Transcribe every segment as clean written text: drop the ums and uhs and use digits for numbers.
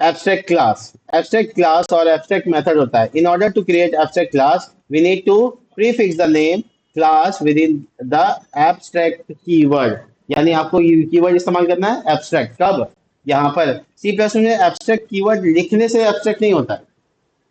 Abstract class और abstract method होता है. In order to create abstract class we need to prefix the name class within the abstract keyword. यानी आपको ये keyword इस्तेमाल करना है एब्स्ट्रैक्ट. कब? यहाँ पर सी प्लस में एब्स्ट्रैक्ट कीवर्ड लिखने से एब्स्ट्रैक्ट नहीं होता है.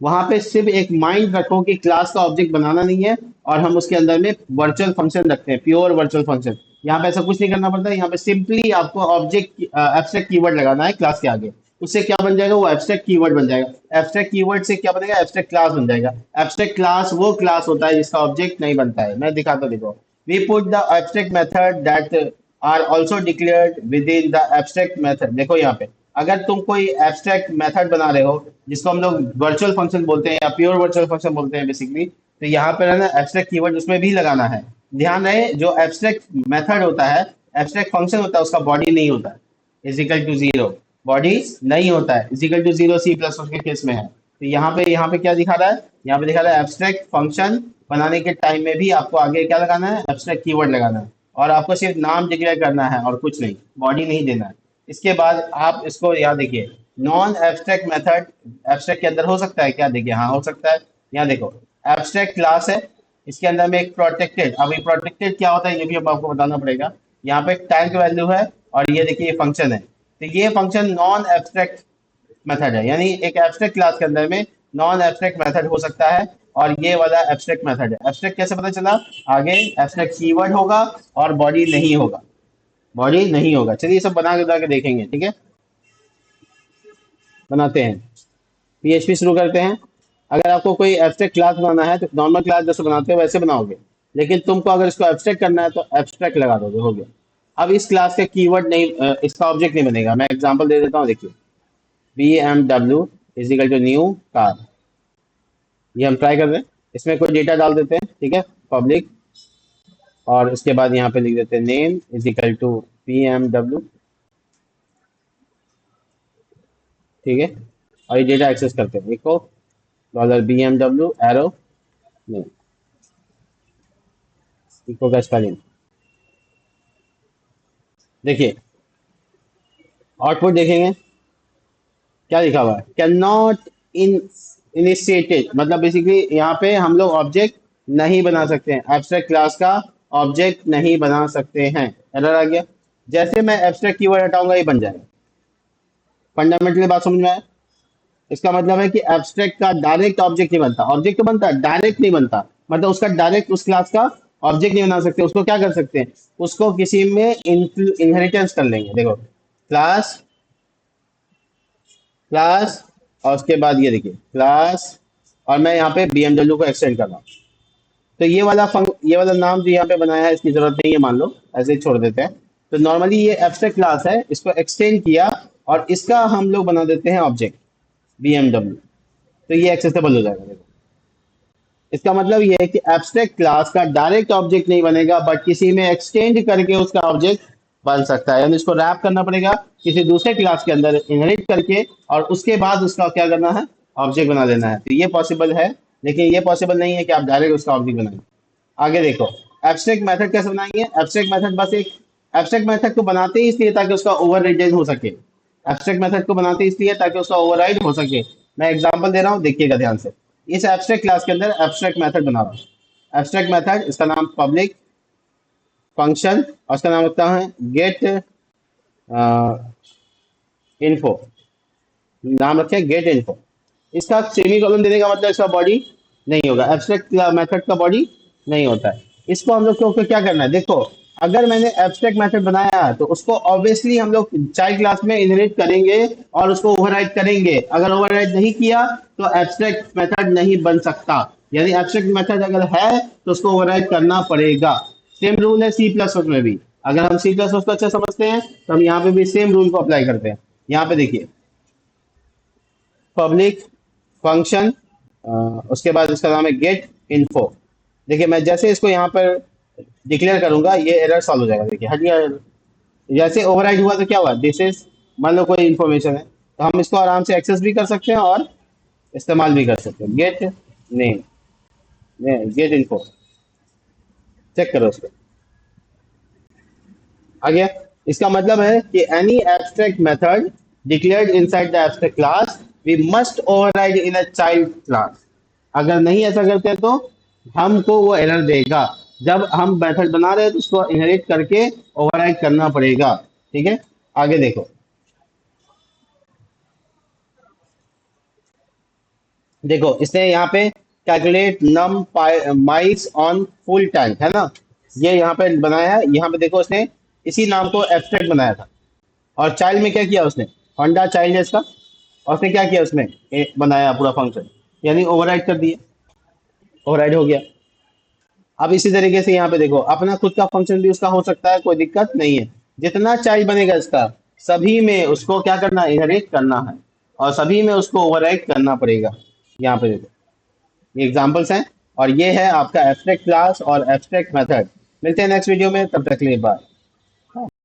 वहां पे सिर्फ एक माइंड रखो कि क्लास का ऑब्जेक्ट बनाना नहीं है और हम उसके अंदर में वर्चुअल फंक्शन रखते हैं, प्योर वर्चुअल फंक्शन. यहाँ पे ऐसा कुछ नहीं करना पड़ता है. यहाँ पे सिंपली आपको ऑब्जेक्ट एब्स्ट्रैक्ट कीवर्ड लगाना है क्लास के आगे. उससे क्या बन जाएगा? वो एब्स्ट्रैक्ट कीवर्ड बन जाएगा. एब्स्ट्रैक्ट कीवर्ड से क्या बनेगा? एब्स्ट्रैक्ट क्लास बन जाएगा. एब्स्ट्रैक्ट क्लास वो क्लास होता है जिसका ऑब्जेक्ट नहीं बनता है. मैं दिखाता हूं, देखो. We put the abstract method that are also declared within the abstract method. देखो यहाँ पे अगर तुम कोई एब्स्ट्रैक्ट मेथड बना रहे हो जिसको हम लोग वर्चुअल फंक्शन बोलते हैं या प्योर वर्चुअल फंक्शन बोलते हैं बेसिकली, तो यहाँ पर है ना एब्स्ट्रैक्ट कीवर्ड उसमें भी लगाना है. ध्यान रहे जो एब्स्ट्रैक्ट मेथड होता है, एब्स्ट्रैक्ट फंक्शन होता है, उसका बॉडी नहीं होता है. इजिकल टू जीरो, बॉडी नहीं होता है. Is equal to zero C plus के केस में है. तो यहाँ पे क्या दिखा रहा है? यहाँ पे दिखा रहा है एब्स्ट्रैक्ट फंक्शन बनाने के टाइम में भी आपको आगे क्या लगाना है? एब्स्ट्रैक्ट कीवर्ड लगाना है. और आपको सिर्फ नाम डिक्लेयर करना है और कुछ नहीं, बॉडी नहीं देना है. इसके बाद आप इसको यहाँ देखिए, नॉन एब्स्ट्रैक्ट मेथड एब्स्ट्रैक्ट के अंदर हो सकता है क्या? देखिए हाँ हो सकता है. यहाँ देखो एब्स्ट्रैक्ट क्लास है, इसके अंदर में एक प्रोटेक्टेड. अब ये प्रोटेक्टेड क्या होता है ये भी अब आपको बताना पड़ेगा. यहाँ पे टैग वैल्यू है और ये देखिए ये फंक्शन है. तो ये फंक्शन नॉन एब्स्ट्रैक्ट मेथड है. यानी एक एब्स्ट्रैक्ट क्लास के अंदर में नॉन एब्स्ट्रैक्ट मेथड हो सकता है और ये वाला एब्स्ट्रैक्ट मेथड है. एब्स्ट्रैक्ट कैसे पता चला? आगे एब्स्ट्रैक्ट कीवर्ड होगा और बॉडी नहीं होगा. बॉडी नहीं होगा. चलिए सब बना के देखेंगे. ठीक है, बनाते हैं. पीएचपी शुरू करते हैं. अगर आपको कोई एब्स्ट्रैक्ट क्लास बनाना है तो नॉर्मल क्लास जैसे बनाते हो वैसे बनाओगे, लेकिन तुमको अगर इसको एब्स्ट्रैक्ट करना है तो एब्स्ट्रैक्ट लगा दोगे, हो गया. अब इस क्लास का कीवर्ड नहीं इसका ऑब्जेक्ट नहीं बनेगा. मैं एग्जांपल दे देता हूँ, देखिए. BMW is equal to new car. ये हम ट्राई कर रहे हैं. इसमें कोई डेटा डाल देते हैं. ठीक है, पब्लिक, और उसके बाद यहाँ पे लिख देते हैं name is equal to BMW. ठीक है, और ये डेटा एक्सेस करते हैं. देखो $BMW एरो नहीं, इको का स्पेलिंग देखिए. आउटपुट देखेंगे क्या लिखा हुआ है? Can not in initiated. मतलब बेसिकली यहाँ पे हम लोग ऑब्जेक्ट नहीं बना सकते हैं. एब्स्ट्रैक्ट क्लास का ऑब्जेक्ट नहीं बना सकते हैं. एरर आ गया. जैसे मैं एब्स्ट्रैक्ट कीवर्ड हटाऊंगा ये बन जाएगा. फंडामेंटली बात समझ में आया? इसका मतलब है कि एब्स्ट्रैक्ट का डायरेक्ट ऑब्जेक्ट नहीं बनता. ऑब्जेक्ट तो बनता है, डायरेक्ट नहीं बनता. मतलब उसका डायरेक्ट उस क्लास का ऑब्जेक्ट नहीं बना सकते. उसको क्या कर सकते हैं? उसको किसी में इनहेरिटेंस कर लेंगे. देखो क्लास, क्लास, और उसके बाद ये देखिए क्लास, और मैं यहाँ पे BMW को एक्सटेंड कर रहा हूँ. तो ये वाला नाम जो यहाँ पे बनाया है इसकी जरूरत नहीं है, मान लो ऐसे ही छोड़ देते हैं. तो नॉर्मली ये एब्स्ट्रैक्ट क्लास है, इसको एक्सटेंड किया और इसका हम लोग बना देते हैं ऑब्जेक्ट BMW. तो ये एक्सेसिबल हो जाएगा. देखो इसका मतलब ये है कि एब्स्ट्रैक्ट क्लास का डायरेक्ट ऑब्जेक्ट नहीं बनेगा बट किसी में एक्सटेंड करके उसका ऑब्जेक्ट बन सकता है. यानी इसको रैप करना पड़ेगा किसी दूसरे क्लास के अंदर इनहेरिट करके, और उसके बाद उसका क्या करना है? ऑब्जेक्ट बना देना है. तो ये पॉसिबल है, लेकिन ये पॉसिबल नहीं है कि आप डायरेक्ट उसका ऑब्जेक्ट बनाएं. आगे देखो एब्स्ट्रैक्ट मेथड कैसे बनाएंगे. एब्स्ट्रैक्ट मेथड बस एक एब्स्ट्रैक्ट मेथड को बनाते ही इसलिए ताकि उसका ओवरराइड हो सके. एब्स्ट्रैक्ट मेथड को बनाते ही इसलिए ताकि उसका ओवरराइड हो सके. मैं एग्जांपल दे रहा हूँ, देखिएगा ध्यान से. इस एब्स्ट्रैक्ट क्लास के अंदर एब्स्ट्रैक्ट मेथड बना रहा हूँ. एब्स्ट्रैक्ट मेथड, इसका नाम पब्लिक फंक्शन, और उसका नाम रखता है गेट इन्फो. नाम रखे गेट इन्फो. इसका सेमीकोलन देने का मतलब इसका बॉडी नहीं होगा. एब्स्ट्रैक्ट मेथड का बॉडी नहीं होता है. इसको हम लोग को क्या करना है? देखो अगर मैंने एब्स्ट्रैक्ट मेथड बनाया है तो उसको ऑब्वियसली हम लोग चाइल्ड क्लास में इनहेरिट करेंगे और उसको ओवरराइड करेंगे. अगर ओवरराइड नहीं किया तो एब्स्ट्रैक्ट मेथड नहीं बन सकता. यानी एब्स्ट्रैक्ट मेथड अगर है तो उसको ओवरराइड करना पड़ेगा. सेम रूल है सी प्लस में भी. अगर हम सी प्लस को अच्छा समझते हैं तो हम यहाँ पे भी सेम रूल को अप्लाई करते हैं. यहाँ पे देखिए पब्लिक फंक्शन, उसके बाद इसका नाम है गेट इन्फो. देखिए मैं जैसे इसको यहाँ पर डिक्लेयर करूंगा ये एरर सॉल्व हो जाएगा. देखिए हट गया error. जैसे ओवरराइड हुआ तो क्या हुआ? दिस इज, मान लो कोई इन्फॉर्मेशन है तो हम इसको आराम से एक्सेस भी कर सकते हैं और इस्तेमाल भी कर सकते हैं. Get name, get info, check करो उसको. आ गया. इसका मतलब है कि any abstract method declared inside the abstract class, we must override in a child class. अगर नहीं ऐसा करते हैं तो हमको वो एरर देगा। जब हम मेथड बना रहे हैं तो उसको इनहेरिट करके ओवरराइड करना पड़ेगा। ठीक है, आगे देखो। देखो इसने यहाँ पे calculate num miles on full tank है ना, ये यहाँ पे बनाया है। यहाँ पे देखो उसने इसी नाम को एब्स्ट्रैक्ट बनाया था, और चाइल्ड में क्या किया उसने, होंडा चाइल्ड है इसका, और उसने क्या किया उसमें बनाया पूरा फंक्शन, यानी ओवरराइड कर दिया, ओवरराइड हो गया। अब इसी तरीके से यहाँ पे देखो अपना खुद का फंक्शन भी उसका हो सकता है, कोई दिक्कत नहीं है। जितना चाइल्ड बनेगा इसका, सभी में उसको क्या करना है, इनहेरिट करना है, और सभी में उसको ओवरराइड करना पड़ेगा। यहाँ पे देखो ये एग्जांपल्स हैं, और ये है आपका एब्स्ट्रैक्ट क्लास और एब्स्ट्रैक्ट मेथड। मिलते हैं नेक्स्ट वीडियो में, तब तक के लिए बाय।